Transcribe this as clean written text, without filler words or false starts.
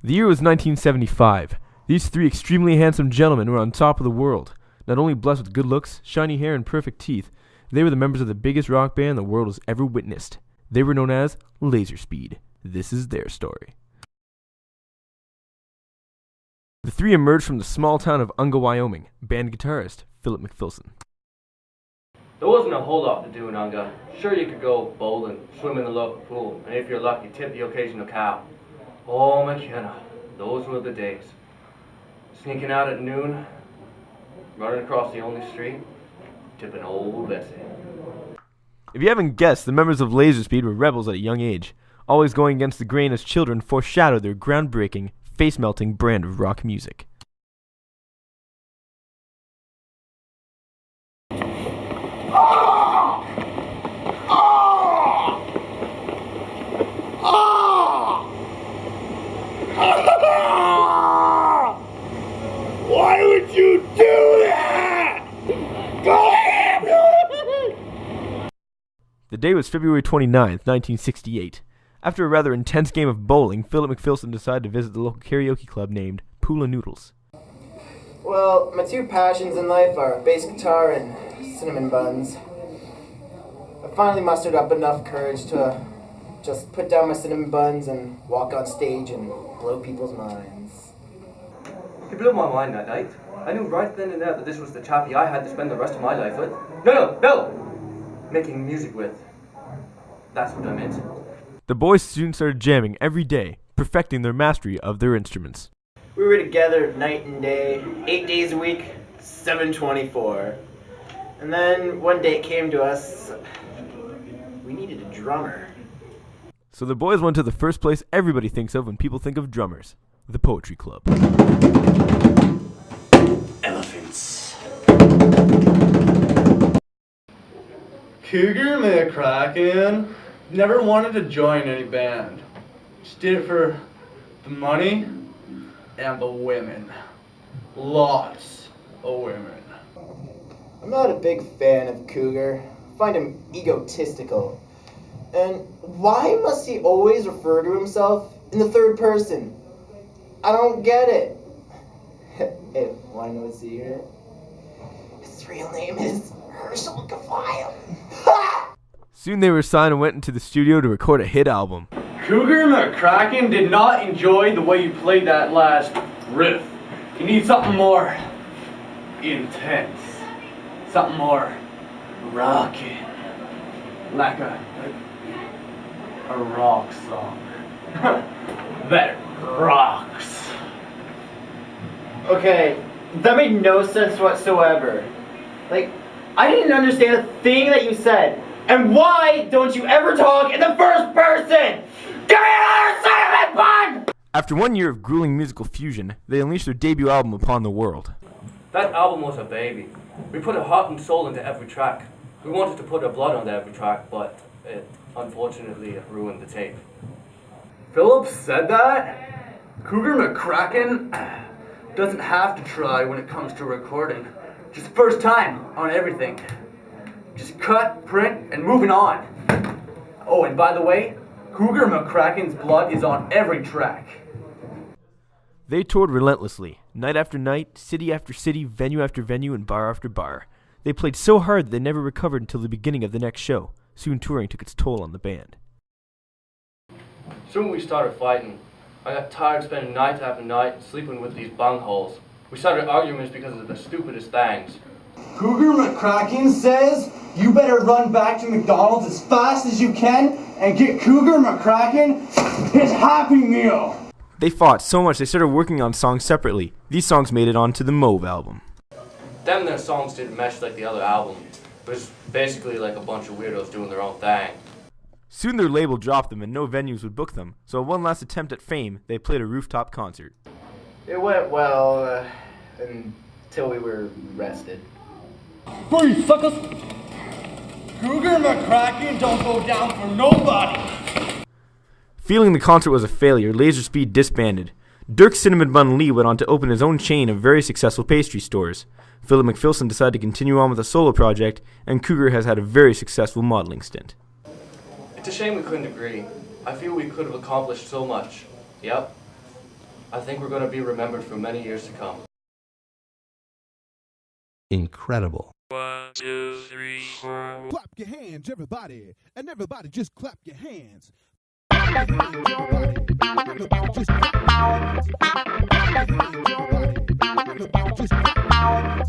The year was 1975. These three extremely handsome gentlemen were on top of the world. Not only blessed with good looks, shiny hair, and perfect teeth, they were the members of the biggest rock band the world has ever witnessed. They were known as Lazerspeed. This is their story. The three emerged from the small town of Unga, Wyoming. Band guitarist Philip McPhilson. There wasn't a whole lot to do in Unga. Sure, you could go bowling, swim in the local pool, and if you're lucky, tip the occasional cow. Oh, McKenna, those were the days. Sneaking out at noon, running across the only street, tipping old Bessie. If you haven't guessed, the members of Lazerspeed were rebels at a young age. Always going against the grain as children foreshadowed their groundbreaking, face-melting brand of rock music. Why would you do that? The day was February 29th, 1968. After a rather intense game of bowling, Philip McPhilson decided to visit the local karaoke club named Pula Noodles. Well, my two passions in life are bass guitar and cinnamon buns. I finally mustered up enough courage to just put down my cinnamon buns and walk on stage and blow people's minds. He blew my mind that night. I knew right then and there that this was the chappie I had to spend the rest of my life with. No! Making music with. That's what I meant. The boys soon started jamming every day, perfecting their mastery of their instruments. We were together night and day, 8 days a week, 7/24. And then one day it came to us, we needed a drummer. So the boys went to the first place everybody thinks of when people think of drummers, the Poetry Club. Elephants. Cougar McCracken never wanted to join any band. Just did it for the money and the women. Lots of women. I'm not a big fan of Cougar. I find him egotistical. And why must he always refer to himself in the third person? I don't get it. Hey, wanna know a secret? His real name is Herschel Gafile. Soon they were signed and went into the studio to record a hit album. Cougar McCracken did not enjoy the way you played that last riff. You need something more intense. Something more rockin'. Like a rock song. That rocks. Okay, that made no sense whatsoever. Like, I didn't understand a thing that you said. And why don't you ever talk in the first person? Give me another cinnamon bun! After 1 year of grueling musical fusion, they unleashed their debut album upon the world. That album was a baby. We put our heart and soul into every track. We wanted to put our blood on every track, but it unfortunately ruined the tape. Philip said that? Cougar McCracken doesn't have to try when it comes to recording. Just first time on everything. Just cut, print, and moving on. Oh, and by the way, Cougar McCracken's blood is on every track. They toured relentlessly, night after night, city after city, venue after venue, and bar after bar. They played so hard that they never recovered until the beginning of the next show. Soon touring took its toll on the band. Soon we started fighting. I got tired spending night after night sleeping with these bungholes. We started arguments because of the stupidest things. Cougar McCracken says you better run back to McDonald's as fast as you can and get Cougar McCracken his Happy Meal. They fought so much they started working on songs separately. These songs made it onto the Mauve album. Them their songs didn't mesh like the other album. It was basically like a bunch of weirdos doing their own thing. Soon their label dropped them and no venues would book them, so in one last attempt at fame, they played a rooftop concert. It went well until we were arrested. Freeze, suckers! Cougar McCracken don't go down for nobody! Feeling the concert was a failure, Lazerspeed disbanded. Dirk Cinnamon Bun Lee went on to open his own chain of very successful pastry stores. Philip McPhilson decided to continue on with a solo project, and Cougar has had a very successful modeling stint. It's a shame we couldn't agree. I feel we could have accomplished so much. Yep. I think we're going to be remembered for many years to come. Incredible. 1, 2, 3, 4. Clap your hands, everybody. And everybody just clap your hands. Clap your hands, everybody. And everybody just clap your hands. Clap your hands, everybody. And everybody just clap your hands.